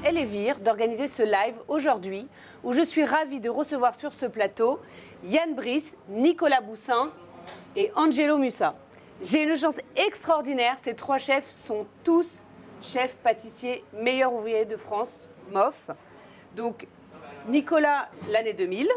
Elevir d'organiser ce live aujourd'hui où je suis ravie de recevoir sur ce plateau Yann Brice, Nicolas Boussin et Angelo Musa. J'ai une chance extraordinaire, ces trois chefs sont tous chefs pâtissiers meilleurs ouvriers de France, MOF. Donc Nicolas l'année 2000,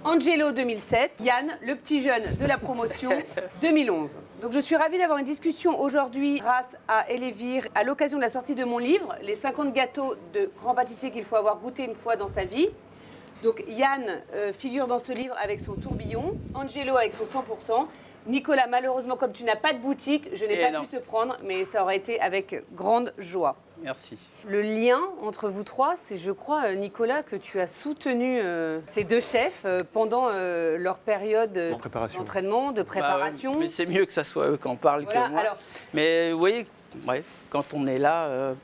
Angelo 2007, Yann le petit jeune de la promotion 2011. Donc je suis ravie d'avoir une discussion aujourd'hui grâce à Elevir à l'occasion de la sortie de mon livre, les 50 gâteaux de grands pâtissiers qu'il faut avoir goûté une fois dans sa vie. Donc Yann figure dans ce livre avec son tourbillon, Angelo avec son 100%. Nicolas, malheureusement, comme tu n'as pas de boutique, je n'ai pas pu te prendre, mais ça aurait été avec grande joie. Merci. Le lien entre vous trois, c'est, je crois, Nicolas, que tu as soutenu ces deux chefs pendant leur période d'entraînement, de préparation. Bah ouais, mais c'est mieux que ça soit eux qui en parlent que moi. Alors... Mais vous voyez, quand on est là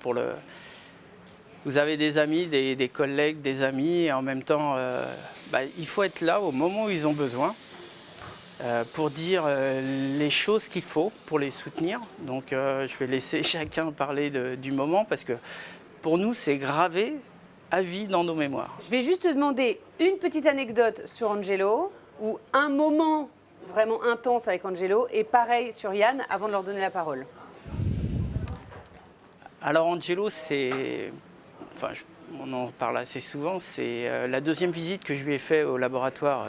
vous avez des amis, des collègues, des amis, et en même temps, il faut être là au moment où ils ont besoin. Pour dire les choses qu'il faut pour les soutenir. Donc je vais laisser chacun parler du moment parce que pour nous c'est gravé à vie dans nos mémoires. Je vais juste te demander une petite anecdote sur Angelo ou un moment vraiment intense avec Angelo et pareil sur Yann avant de leur donner la parole. Alors Angelo on en parle assez souvent, c'est la deuxième visite que je lui ai faite au laboratoire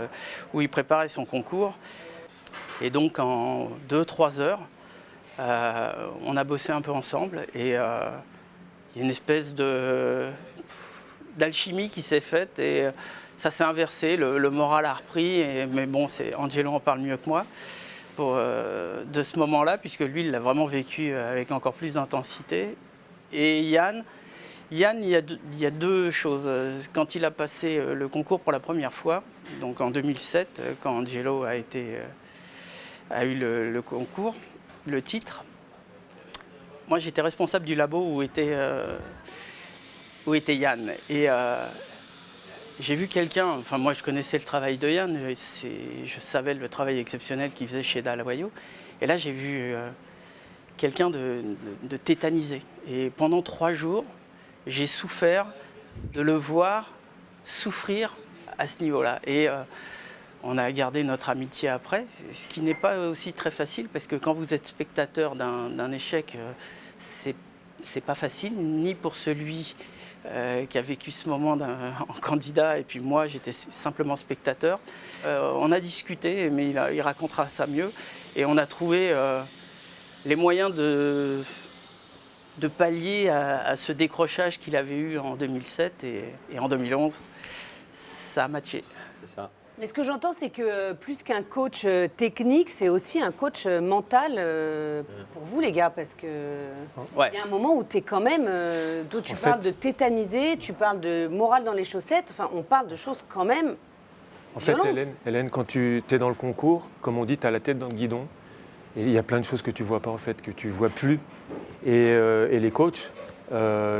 où il préparait son concours. Et donc en 2-3 heures, on a bossé un peu ensemble et il y a une espèce d'alchimie qui s'est faite et ça s'est inversé, le moral a repris, mais bon, Angelo en parle mieux que moi de ce moment-là, puisque lui, il l'a vraiment vécu avec encore plus d'intensité. Et Yann, il y a deux choses. Quand il a passé le concours pour la première fois, donc en 2007, quand Angelo a eu le concours, le titre, moi j'étais responsable du labo où était Yann. Et j'ai vu quelqu'un, moi je connaissais le travail de Yann, je savais le travail exceptionnel qu'il faisait chez Dalawayo. Et là j'ai vu quelqu'un de tétanisé. Et pendant 3 jours, j'ai souffert de le voir souffrir à ce niveau-là. Et on a gardé notre amitié après, ce qui n'est pas aussi très facile, parce que quand vous êtes spectateur d'un échec, c'est pas facile, ni pour celui qui a vécu ce moment en candidat, et puis moi j'étais simplement spectateur. On a discuté, mais il racontera ça mieux, et on a trouvé les moyens de pallier à ce décrochage qu'il avait eu en 2007 et en 2011. Ça a matché. C'est ça. Mais ce que j'entends, c'est que plus qu'un coach technique, c'est aussi un coach mental pour vous, les gars, parce que il y a un moment où tu es quand même, tu parles de tétaniser, tu parles de morale dans les chaussettes, on parle de choses quand même violentes. En fait, Hélène, quand tu es dans le concours, comme on dit, tu as la tête dans le guidon, et il y a plein de choses que tu vois pas, en fait, que tu vois plus. Et les coachs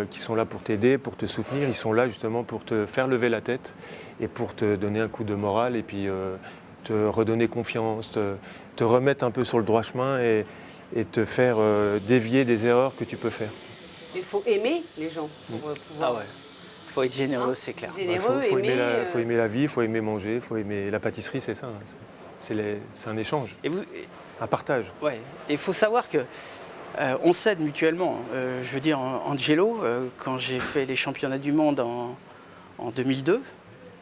qui sont là pour t'aider, pour te soutenir, ils sont là justement pour te faire lever la tête et pour te donner un coup de morale et puis te redonner confiance, te remettre un peu sur le droit chemin et te faire dévier des erreurs que tu peux faire. Il faut aimer les gens pour pouvoir... Ah ouais, il faut être généreux, c'est clair. Il faut aimer la vie, il faut aimer manger, il faut aimer la pâtisserie, c'est ça. C'est un échange, un partage. Ouais. Et il faut savoir que on s'aide mutuellement. Je veux dire, Angelo, quand j'ai fait les championnats du monde en 2002,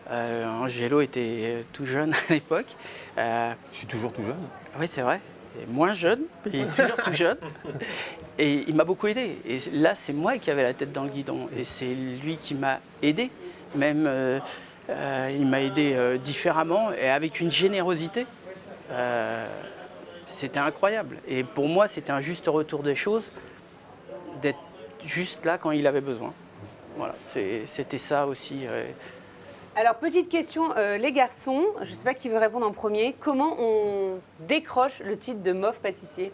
Angelo était tout jeune à l'époque. Je suis toujours tout jeune. Oui, c'est vrai. Et moins jeune, mais il est toujours tout jeune. Et il m'a beaucoup aidé. Et là, c'est moi qui avais la tête dans le guidon. Et c'est lui qui m'a aidé. Même, il m'a aidé différemment et avec une générosité. C'était incroyable. Et pour moi, c'était un juste retour des choses, d'être juste là quand il avait besoin. Voilà, c'était ça aussi. Alors, petite question, les garçons, je ne sais pas qui veut répondre en premier. Comment on décroche le titre de MOF pâtissier ?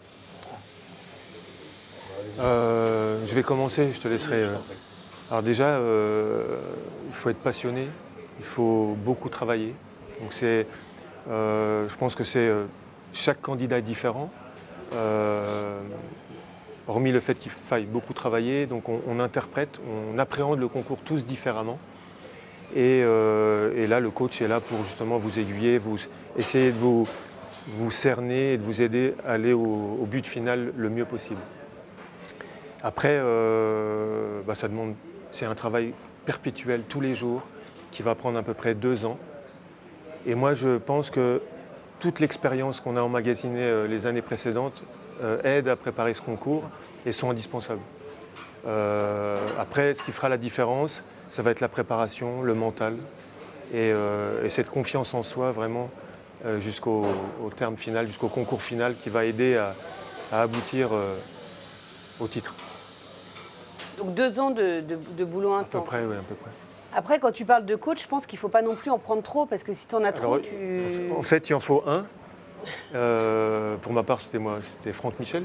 Je vais commencer, je te laisserai. Alors déjà, il faut être passionné, il faut beaucoup travailler. Donc je pense que chaque candidat est différent. hormis le fait qu'il faille beaucoup travailler, donc on interprète, on appréhende le concours tous différemment. Et là, le coach est là pour justement vous aiguiller, essayer de vous cerner et de vous aider à aller au but final le mieux possible. Après, c'est un travail perpétuel tous les jours qui va prendre à peu près 2 ans. Et moi, je pense que toute l'expérience qu'on a emmagasinée les années précédentes aide à préparer ce concours et sont indispensables. Après, ce qui fera la différence, ça va être la préparation, le mental et cette confiance en soi vraiment jusqu'au terme final, jusqu'au concours final qui va aider à aboutir au titre. Donc 2 ans de boulot intense. À peu près, oui, à peu près. Après, quand tu parles de coach, je pense qu'il ne faut pas non plus en prendre trop, parce que si tu en as trop, En fait, il en faut un. Pour ma part, c'était Franck Michel,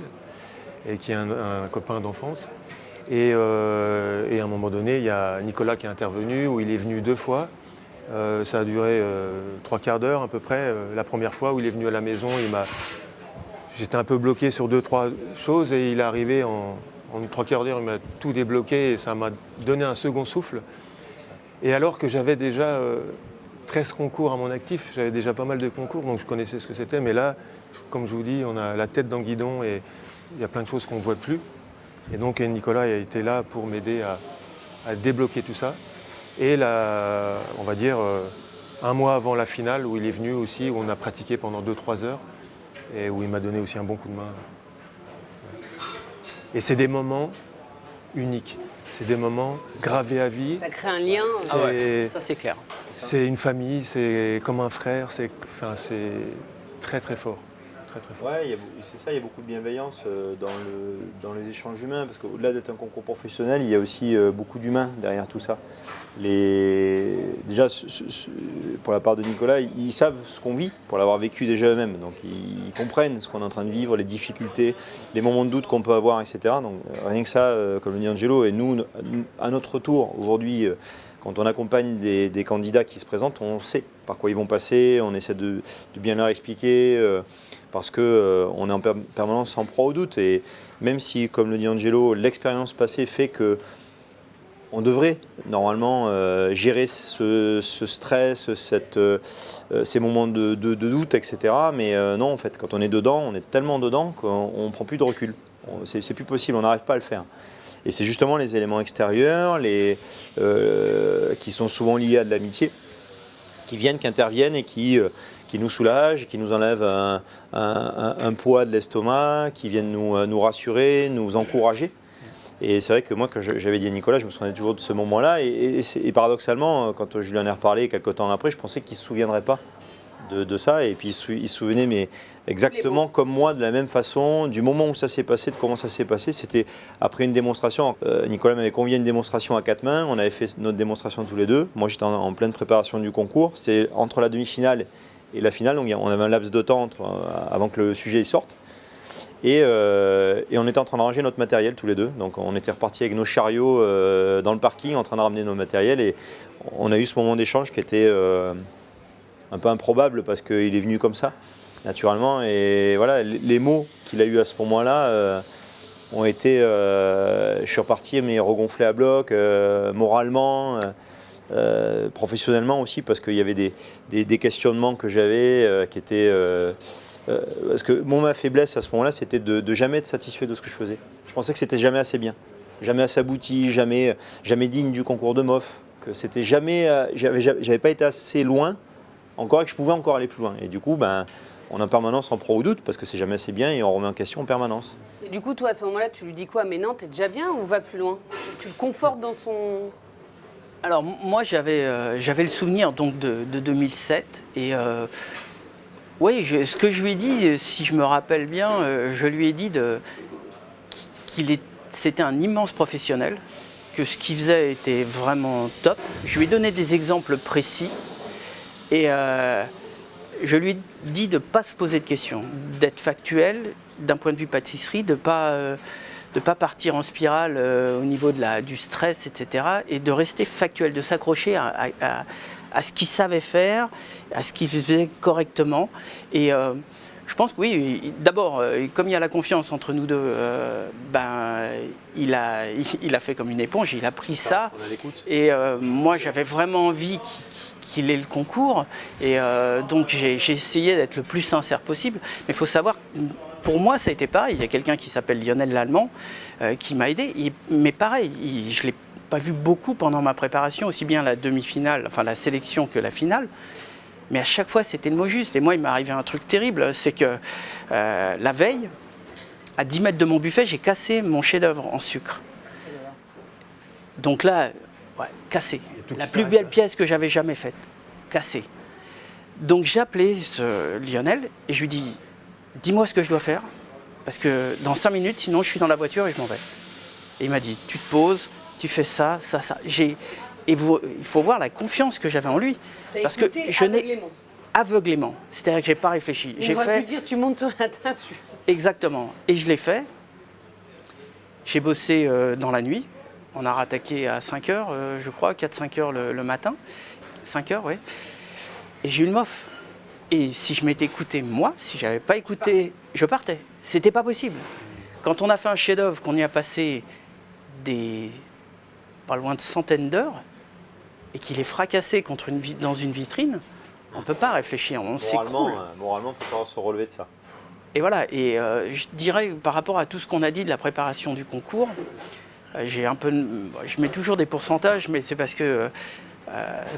et qui est un copain d'enfance. Et à un moment donné, il y a Nicolas qui est intervenu, où il est venu 2 fois. Ça a duré 3/4 d'heure à peu près. La première fois où il est venu à la maison, j'étais un peu bloqué sur 2-3 choses, et il est arrivé en 3/4 d'heure, il m'a tout débloqué, et ça m'a donné un second souffle. Et alors que j'avais déjà 13 concours à mon actif, j'avais déjà pas mal de concours, donc je connaissais ce que c'était. Mais là, comme je vous dis, on a la tête dans le guidon et il y a plein de choses qu'on ne voit plus. Et donc Nicolas a été là pour m'aider à débloquer tout ça. Et là, on va dire, 1 mois avant la finale, où il est venu aussi, où on a pratiqué pendant 2-3 heures, et où il m'a donné aussi un bon coup de main. Et c'est des moments uniques. C'est des moments gravés à vie. Ça crée un lien. Ah ouais, ça c'est clair. C'est une famille, c'est comme un frère, c'est très très fort. Très, très fort. Ouais, c'est ça, il y a beaucoup de bienveillance dans les échanges humains, parce qu'au-delà d'être un concours professionnel, il y a aussi beaucoup d'humains derrière tout ça. Déjà, pour la part de Nicolas, ils savent ce qu'on vit, pour l'avoir vécu déjà eux-mêmes, donc ils comprennent ce qu'on est en train de vivre, les difficultés, les moments de doute qu'on peut avoir, etc. Donc rien que ça, comme le dit Angelo, et nous, à notre tour, aujourd'hui, quand on accompagne des candidats qui se présentent, on sait par quoi ils vont passer, on essaie de bien leur expliquer, parce qu'on est en permanence sans proie au doute. Et même si, comme le dit Angelo, l'expérience passée fait que on devrait normalement gérer ce stress, ces moments de doute, etc. Mais non, en fait, quand on est dedans, on est tellement dedans qu'on ne prend plus de recul. C'est plus possible, on n'arrive pas à le faire. Et c'est justement les éléments extérieurs, qui sont souvent liés à de l'amitié, qui interviennent et qui nous soulagent, qui nous enlèvent un poids de l'estomac, qui viennent nous rassurer, nous encourager. Et c'est vrai que moi, quand j'avais dit à Nicolas, je me souvenais toujours de ce moment-là. Et paradoxalement, quand je lui en ai reparlé quelques temps après, je pensais qu'il ne se souviendrait pas de ça. Et puis il se souvenait, mais exactement comme moi, de la même façon, du moment où ça s'est passé, de comment ça s'est passé. C'était après une démonstration. Nicolas m'avait convié à une démonstration à 4 mains. On avait fait notre démonstration tous les deux. Moi, j'étais en pleine préparation du concours. C'était entre la demi-finale et la finale. Donc on avait un laps de temps avant que le sujet sorte. Et on était en train de ranger notre matériel tous les deux. Donc on était repartis avec nos chariots dans le parking en train de ramener nos matériels. Et on a eu ce moment d'échange qui était un peu improbable parce qu'il est venu comme ça, naturellement. Et voilà, les mots qu'il a eu à ce moment-là ont été... je suis reparti mais regonflé à bloc, moralement, professionnellement aussi, parce qu'il y avait des questionnements que j'avais qui étaient... parce que ma faiblesse à ce moment-là, c'était de jamais être satisfait de ce que je faisais. Je pensais que c'était jamais assez bien, jamais assez abouti, jamais digne du concours de MOF, que c'était jamais, j'avais pas été assez loin, encore et que je pouvais encore aller plus loin. Et du coup, on est en permanence en proie au doute parce que c'est jamais assez bien et on remet en question en permanence. Et du coup, toi, à ce moment-là, tu lui dis quoi? Mais non, t'es déjà bien ou va plus loin? Tu le confortes dans son... Alors moi, j'avais le souvenir donc de 2007 et... oui, ce que je lui ai dit, si je me rappelle bien, je lui ai dit c'était un immense professionnel, que ce qu'il faisait était vraiment top. Je lui ai donné des exemples précis et je lui ai dit de ne pas se poser de questions, d'être factuel d'un point de vue pâtisserie, de ne pas partir en spirale au niveau du stress, etc. et de rester factuel, de s'accrocher à ce qu'il savait faire, à ce qu'il faisait correctement. Et Je pense que oui. D'abord, comme il y a la confiance entre nous deux, il a fait comme une éponge, il a pris ça. On a l'écoute. Et moi, j'avais vraiment envie qu'il ait le concours. Et donc, j'ai essayé d'être le plus sincère possible. Mais il faut savoir, pour moi, ça a été pareil. Il y a quelqu'un qui s'appelle Lionel Lallemand qui m'a aidé. Mais pareil, je ne l'ai pas vu beaucoup pendant ma préparation, aussi bien la demi-finale, enfin la sélection que la finale. Mais à chaque fois, c'était le mot juste. Et moi, il m'est arrivé un truc terrible, c'est que la veille, à 10 mètres de mon buffet, j'ai cassé mon chef-d'œuvre en sucre. Donc là, ouais, cassé. La plus belle pièce que j'avais jamais faite. Cassée. Donc j'ai appelé Lionel et je lui dis, dis-moi ce que je dois faire, parce que dans 5 minutes, sinon je suis dans la voiture et je m'en vais. Et il m'a dit, tu te poses, tu fais ça, ça, ça. Et il faut voir la confiance que j'avais en lui. Parce que je n'ai aveuglément. C'est-à-dire que je n'ai pas réfléchi. J'ai fait. Dire, tu montes sur la table. Exactement. Et je l'ai fait. J'ai bossé dans la nuit. On a rattaqué à 5 heures, je crois, 4-5 heures le matin. 5 heures, oui. Et j'ai eu le MOF. Et si je m'étais écouté, moi, si je n'avais pas écouté, je partais. C'était pas possible. Quand on a fait un chef-d'œuvre, qu'on y a passé pas loin de centaines d'heures, et qu'il est fracassé dans une vitrine, on ne peut pas réfléchir, on s'écroule. Moralement, il faut savoir se relever de ça. Et voilà, et je dirais, par rapport à tout ce qu'on a dit de la préparation du concours, je mets toujours des pourcentages, mais c'est parce que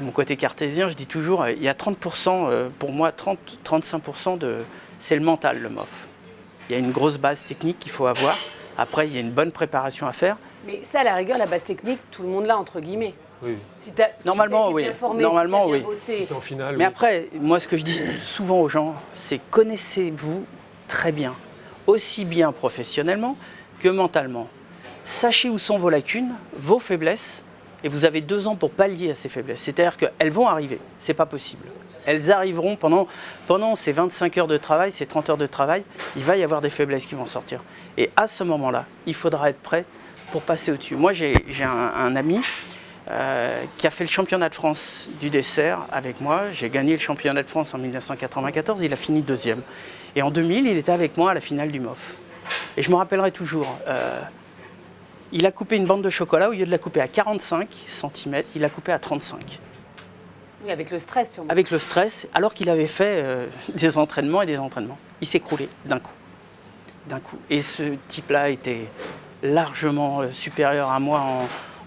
mon côté cartésien, je dis toujours, il y a 30%, pour moi, 35% c'est le mental, le MOF. Il y a une grosse base technique qu'il faut avoir. Après, il y a une bonne préparation à faire. Mais ça, à la rigueur, la base technique, tout le monde l'a, entre guillemets. Oui. Normalement, oui. Normalement, oui. En finale, mais après, moi, ce que je dis souvent aux gens, c'est connaissez-vous très bien, aussi bien professionnellement que mentalement. Sachez où sont vos lacunes, vos faiblesses, et vous avez 2 ans pour pallier à ces faiblesses. C'est-à-dire qu'elles vont arriver, c'est pas possible. Elles arriveront pendant ces 25 heures de travail, ces 30 heures de travail, il va y avoir des faiblesses qui vont sortir. Et à ce moment-là, il faudra être prêt pour passer au-dessus. Moi, j'ai un ami qui a fait le championnat de France du dessert avec moi. J'ai gagné le championnat de France en 1994, il a fini 2e. Et en 2000, il était avec moi à la finale du MOF. Et je me rappellerai toujours, il a coupé une bande de chocolat, au lieu de la couper à 45 cm, il l'a coupée à 35. Oui, avec le stress sûrement. Avec le stress, alors qu'il avait fait des entraînements et des entraînements. Il s'est écroulé d'un coup. Et ce type-là était largement supérieur à moi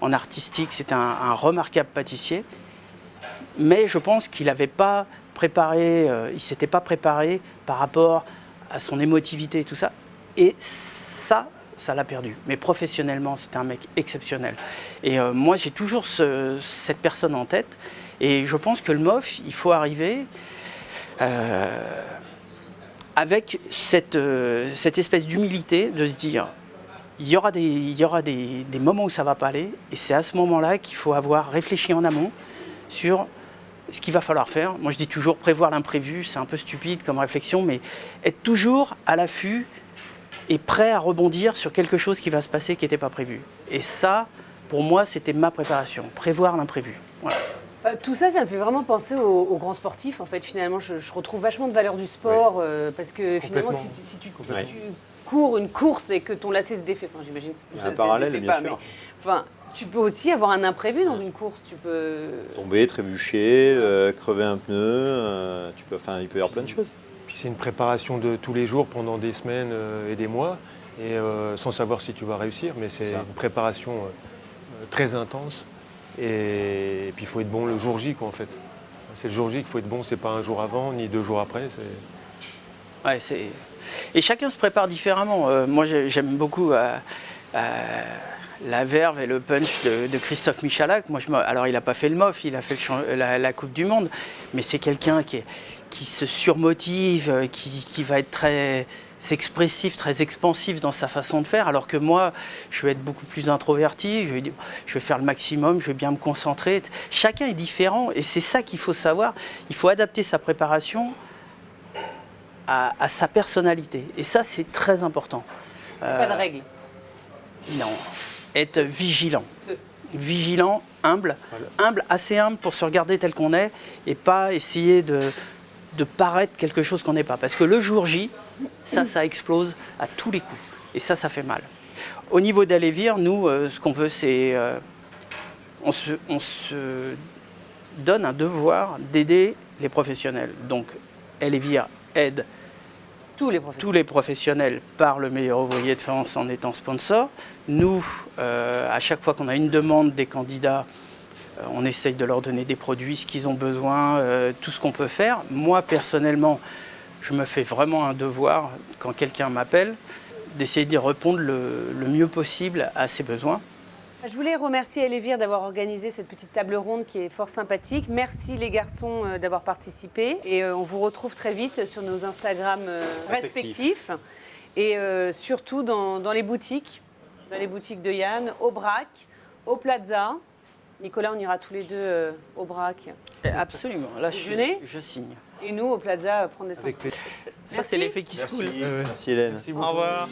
en artistique. C'était un remarquable pâtissier. Mais je pense qu'il n'avait pas préparé, il ne s'était pas préparé par rapport à son émotivité et tout ça. Et ça l'a perdu. Mais professionnellement, c'était un mec exceptionnel. Et moi, j'ai toujours cette personne en tête. Et je pense que le MOF, il faut arriver avec cette espèce d'humilité de se dire il y aura des moments où ça ne va pas aller, et c'est à ce moment-là qu'il faut avoir réfléchi en amont sur ce qu'il va falloir faire. Moi, je dis toujours prévoir l'imprévu, c'est un peu stupide comme réflexion, mais être toujours à l'affût et prêt à rebondir sur quelque chose qui va se passer qui n'était pas prévu. Et ça, pour moi, c'était ma préparation, prévoir l'imprévu. Voilà. Tout ça, ça me fait vraiment penser aux grands sportifs. En fait, finalement, je retrouve vachement de valeur du sport, parce que finalement, si tu cours une course et que ton lacet se défait, enfin, j'imagine que il y a un parallèle, bien sûr. Mais, enfin, tu peux aussi avoir un imprévu dans une course. Tu peux tomber, trébucher, crever un pneu. Il peut y avoir plein de choses. Puis c'est une préparation de tous les jours pendant des semaines et des mois, et sans savoir si tu vas réussir, mais c'est une préparation très intense. Et puis il faut être bon le jour J, quoi, en fait. C'est le jour J qu'il faut être bon, c'est pas un jour avant ni 2 jours après. Ouais, et chacun se prépare différemment. Moi, j'aime beaucoup la verve et le punch de Christophe Michalak. Alors, il n'a pas fait le MOF, il a fait la Coupe du Monde, mais c'est quelqu'un qui se surmotive, qui va être très expressif, très expansif dans sa façon de faire, alors que moi, je vais être beaucoup plus introverti, je vais faire le maximum, je vais bien me concentrer. Chacun est différent, et c'est ça qu'il faut savoir. Il faut adapter sa préparation à sa personnalité. Et ça, c'est très important. Pas de règles. Non. Être vigilant. Vigilant, humble. Humble, assez humble pour se regarder tel qu'on est et pas essayer de de paraître quelque chose qu'on n'est pas. Parce que le jour J, ça explose à tous les coups. Et ça fait mal. Au niveau d'Alévir, nous, ce qu'on veut, c'est... on se donne un devoir d'aider les professionnels. Donc, Alévir aide Tous les professionnels par le meilleur ouvrier de France en étant sponsor. Nous, à chaque fois qu'on a une demande des candidats, on essaye de leur donner des produits, ce qu'ils ont besoin, tout ce qu'on peut faire. Moi, personnellement, je me fais vraiment un devoir, quand quelqu'un m'appelle, d'essayer d'y répondre le mieux possible à ses besoins. Je voulais remercier Alévir d'avoir organisé cette petite table ronde qui est fort sympathique. Merci les garçons d'avoir participé. Et on vous retrouve très vite sur nos Instagram respectifs. Et surtout dans les boutiques de Yann, au Brac, au Plaza. Nicolas, on ira tous les deux au Brac. Absolument, là je signe. Et nous, au Plaza, prendre des samples. Ça, c'est l'effet qui se coule. Merci Hélène. Merci beaucoup. Au revoir.